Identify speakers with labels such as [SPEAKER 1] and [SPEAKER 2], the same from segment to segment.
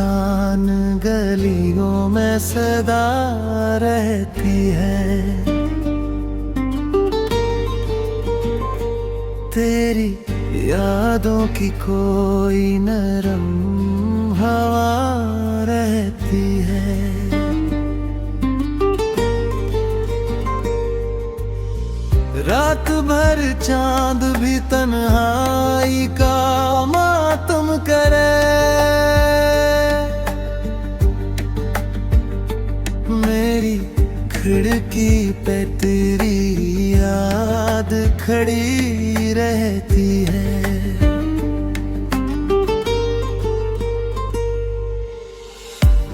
[SPEAKER 1] वीरान गलियों में सदा रहती है। तेरी यादों की कोई नरम हवा रहती है। रात भर चांद भी तन्हाई का मातम करे, मेरी खिड़की पे तेरी याद खड़ी रहती है।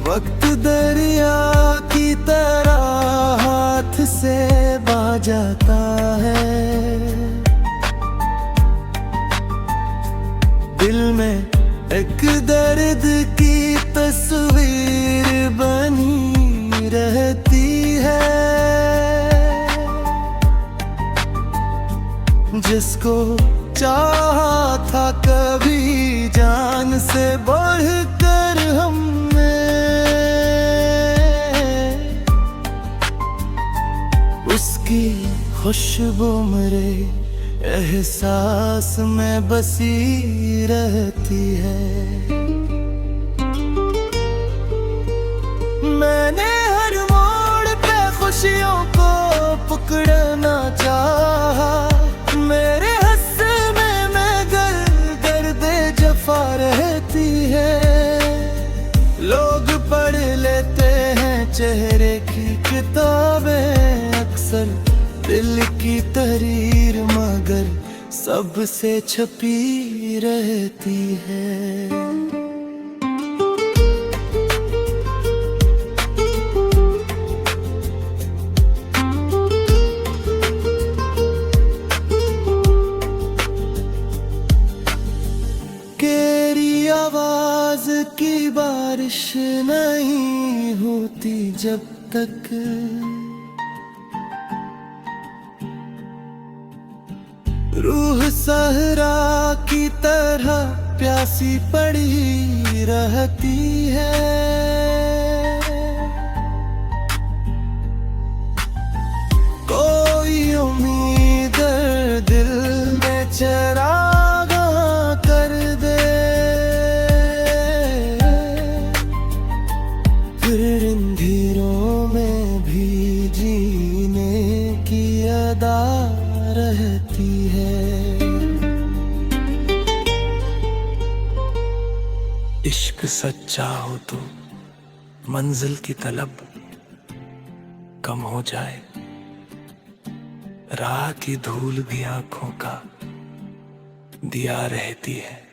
[SPEAKER 1] वक्त दरिया की तरह हाथ से बह जाता है, दिल में एक दर्द की तस्वीर बनी रहती है। जिसको चाहा था कभी जान से बढ़कर हमने, उसकी खुशबू मेरे एहसास में बसी रहती है। मैंने हर मोड़ पे खुशियों को पकड़ना चाहा, मेरे हंसने में गर्दे जफा रहती है। लोग पढ़ लेते हैं चेहरे की किताबें अक्सर, दिल की तहरीर मगर सबसे छपी रहती है। तेरी आवाज की बारिश नहीं होती जब तक, रूह सहरा की तरह प्यासी पड़ी रहती है। कोई उम्मीद दिल में चरागा कर दे, फिर अंधेरों में भी जीने की अदा रहती है। इश्क सच्चा हो तो मंजिल की तलब कम हो जाए, राह की धूल भी आंखों का दिया रहती है।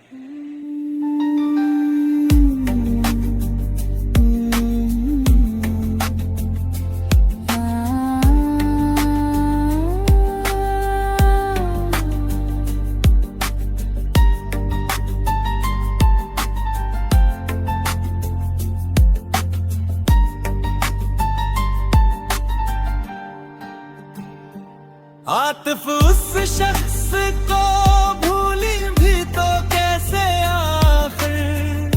[SPEAKER 1] आतिफ उस शख्स को भूली भी तो कैसे आखिर,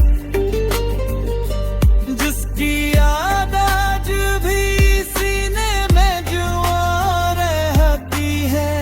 [SPEAKER 1] जिसकी याद आज भी सीने में जुआ रहती है।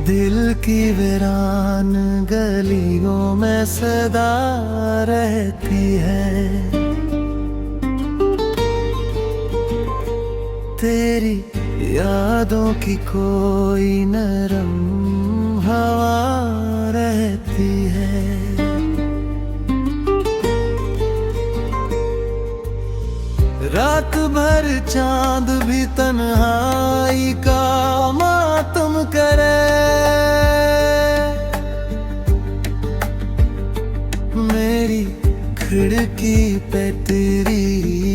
[SPEAKER 1] दिल की वीरान गलियों में सदा रहती है। तेरी यादों की कोई नरम हवा रहती है। रात भर चांद भी तन्हाई का मातम करे, मेरी खिड़की पे तेरी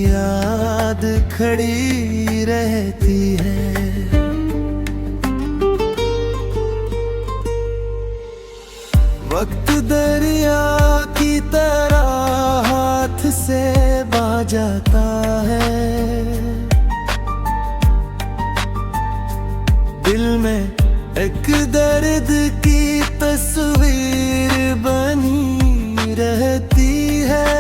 [SPEAKER 1] याद खड़ी रहती है। वक्त दरिया की तरह हाथ से बह जाता है, दिल में एक दर्द की तस्वीर बनी रहती है,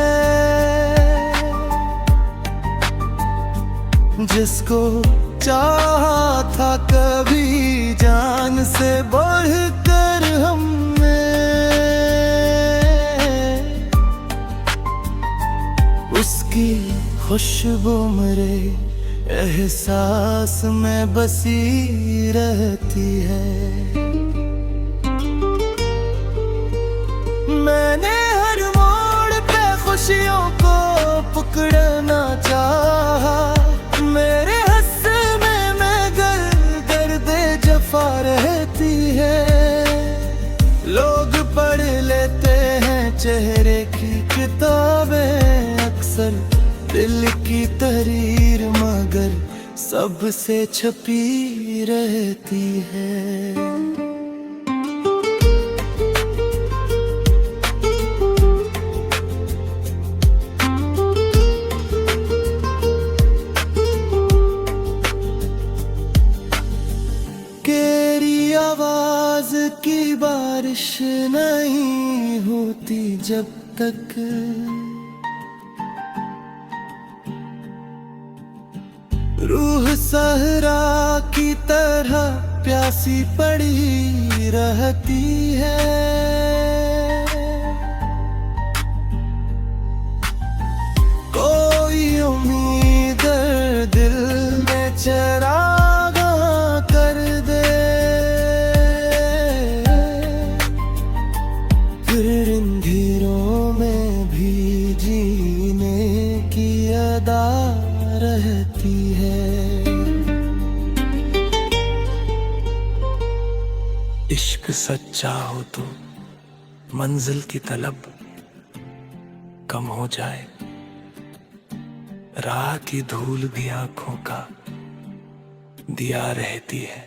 [SPEAKER 1] जिसको चाहा था कभी जान से बढ़कर हमने, उसकी खुशबू मेरे एहसास में बसी रहती है। मैंने हर मोड़ पे खुशियों को पकड़ना चाहा, मेरे हंसने में दर्द जफा रहती है। लोग पढ़ लेते हैं चेहरे की किताबें, अक्सर दिल की तहरीर मगर सबसे छपी रहती है। तेरी आवाज की बारिश नहीं होती जब तक, रूह सहरा की तरह प्यासी पड़ी रहती है। कोई उम्मीद दिल में चराग कर दे, फिर अंधेरों में भी जीने की अदा रहती है। इश्क सच्चा हो तो मंजिल की तलब कम हो जाए, राह की धूल भी आंखों का दिया रहती है।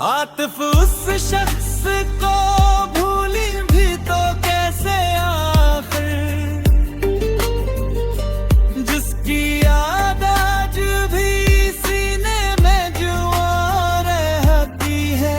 [SPEAKER 1] आतिफ उस शख्स को भूली भी तो कैसे आखिर, जिसकी याद आज भी सीने में जुआ रहती है।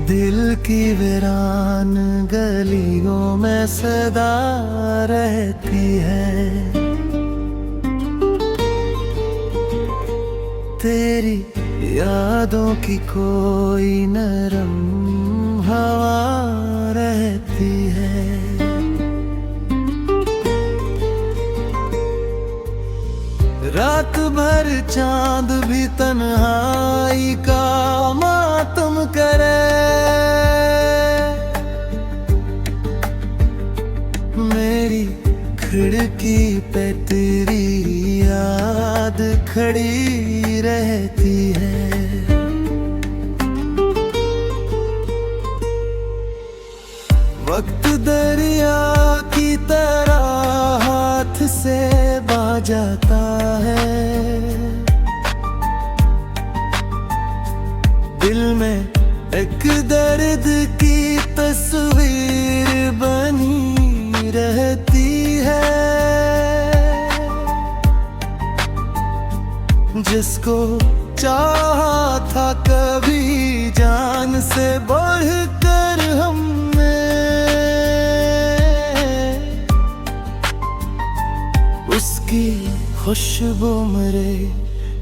[SPEAKER 1] दिल की वीरान गलियों में सदा रहती है, तेरी यादों की कोई नरम हवा रहती है। रात भर चांद भी तन्हाई का मातम करे, मेरी खिड़की पे तेरी याद खड़ी रहती है। एक दर्द की तस्वीर बनी रहती है, जिसको चाहा था कभी जान से बढ़कर हमने, उसकी खुशबू मेरे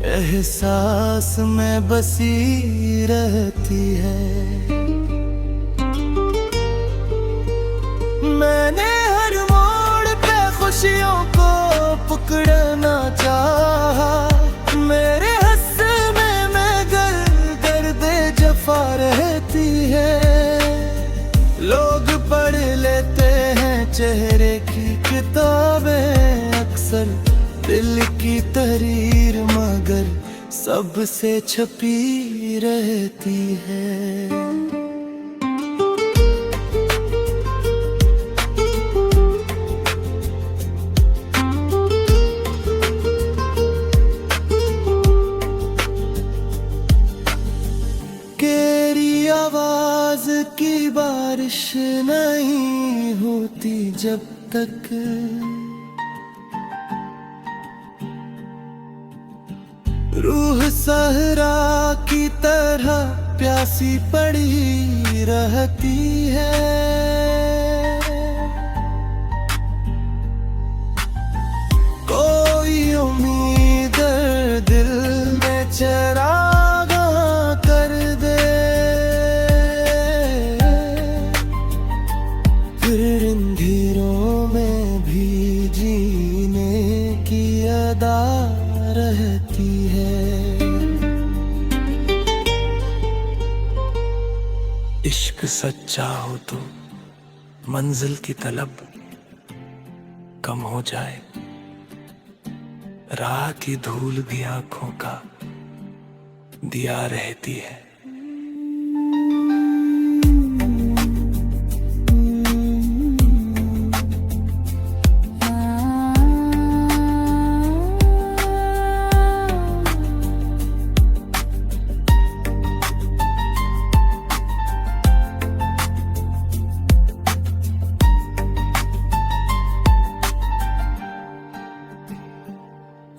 [SPEAKER 1] एहसास में बसी रहती है। मैंने हर मोड़ पे खुशियों को पकड़ना चाहा, मेरे हंसने में गर्दे जफा रहती है। लोग पढ़ लेते हैं चेहरे की किताबें, अक्सर दिल की तहरीर मगर सबसे छपी रहती है। केरी आवाज की बारिश नहीं होती जब तक, रूह सहरा की तरह प्यासी पड़ी रहती है। कोई उम्मीद दिल में चरागा कर दे, फिर अंधेरों में भी जीने की अदा रहती है। इश्क सच्चा हो तो मंजिल की तलब कम हो जाए, राह की धूल भी आंखों का दिया रहती है।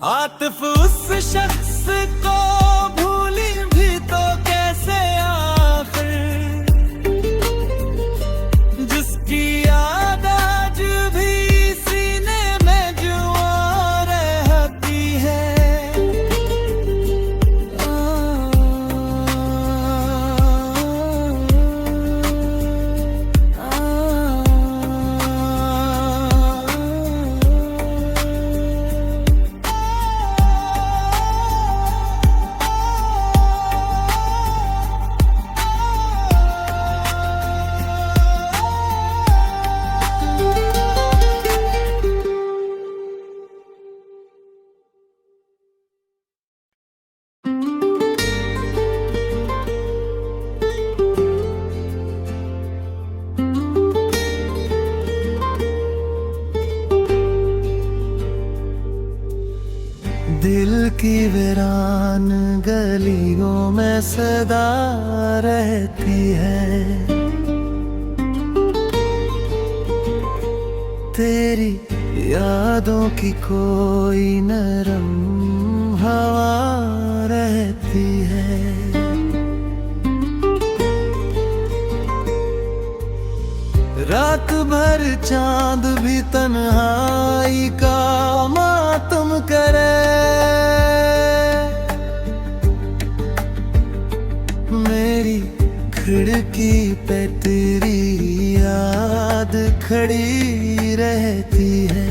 [SPEAKER 1] आतिफ उस शख्स को भूली भी तो कैसे आखिर, जिसकी याद आज भी सीने में जुआ रहती है। दिल की वीरान गलियों में सदा रहती है, तेरी यादों की कोई नरम हवा रहती है। रात भर चांद भी तन्हाई का मातम करे, मेरी खिड़की पे तेरी याद खड़ी रहती है।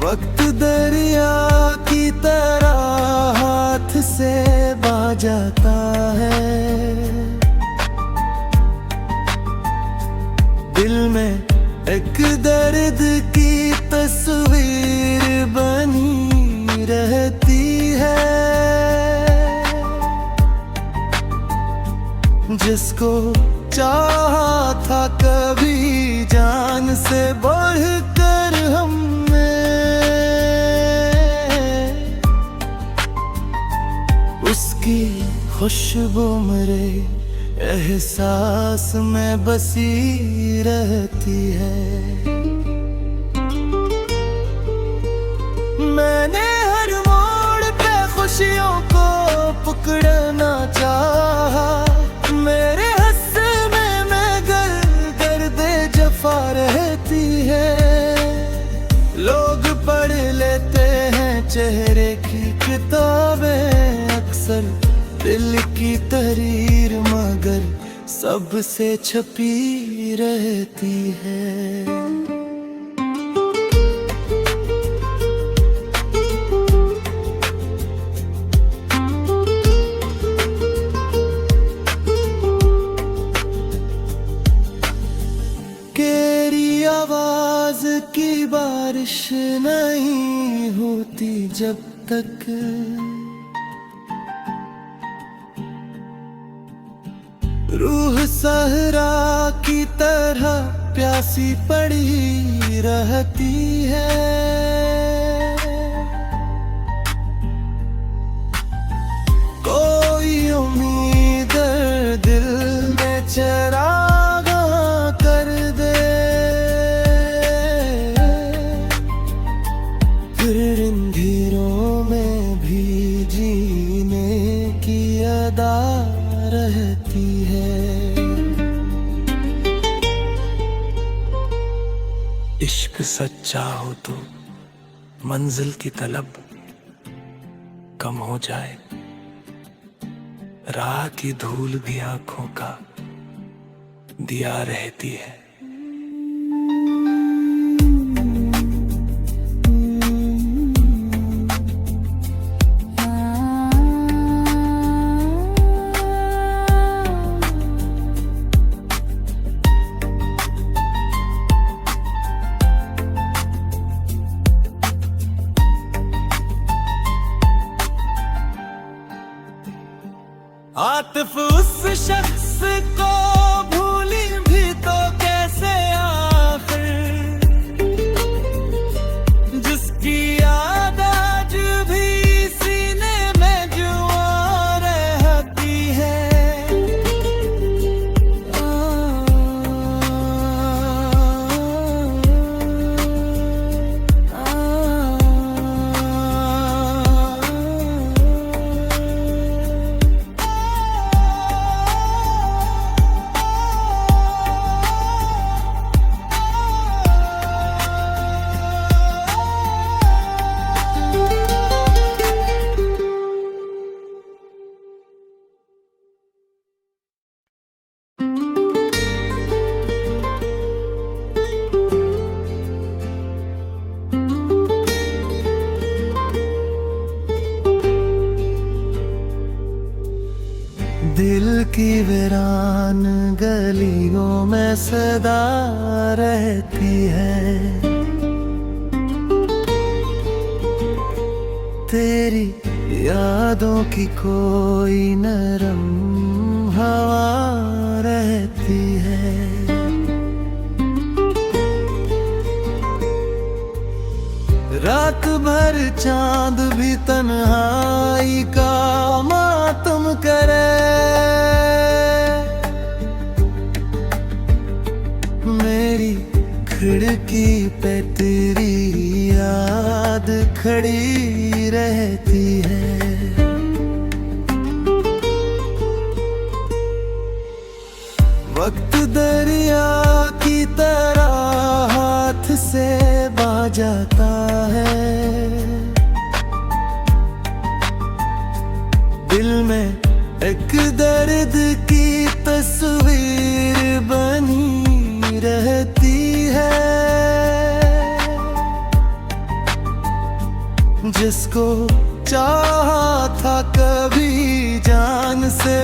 [SPEAKER 1] वक्त दरिया की तरह हाथ से बह जाता है, दिल में एक दर्द की तस्वीर बनी रहती है, जिसको चाहा था कभी जान से बढ़कर हमने, की खुशबू मेरे एहसास में बसी रहती है। मैंने हर मोड़ पे खुशियों को पकड़ना चाहा, मेरे हंसने में गर्द जफा रहती है। लोग पढ़ लेते हैं चेहरे की किताबें, अक्सर दिल की तहरीर मगर सबसे छपी रहती है। तेरी आवाज की बारिश नहीं होती जब तक रूह सहरा की तरह प्यासी पड़ी रहती है। कोई उम्मीद दिल में चराग कर दे, फिर अंधेरों में भी जीने की अदा रहती है। इश्क सच्चा हो तो मंजिल की तलब कम हो जाए, राह की धूल भी आंखों का दिया रहती है। आतिफ उस शख्स को भूली भी तो कैसे आखिर, जिसकी याद आज भी सीने में जुआ रहती है। दिल की वीरान गलियों में सदा रहती है। तेरी यादों की कोई नरम हवा रहती है। रात भर चांद भी तन्हाई का मातम करे, मेरी खिड़की पे तेरी याद खड़ी रहती है। वक्त दरिया की तरह हाथ से बह जाता है, दिल में एक दर्द की तस्वीर बनी रहती है। जिसको चाहा था कभी जान से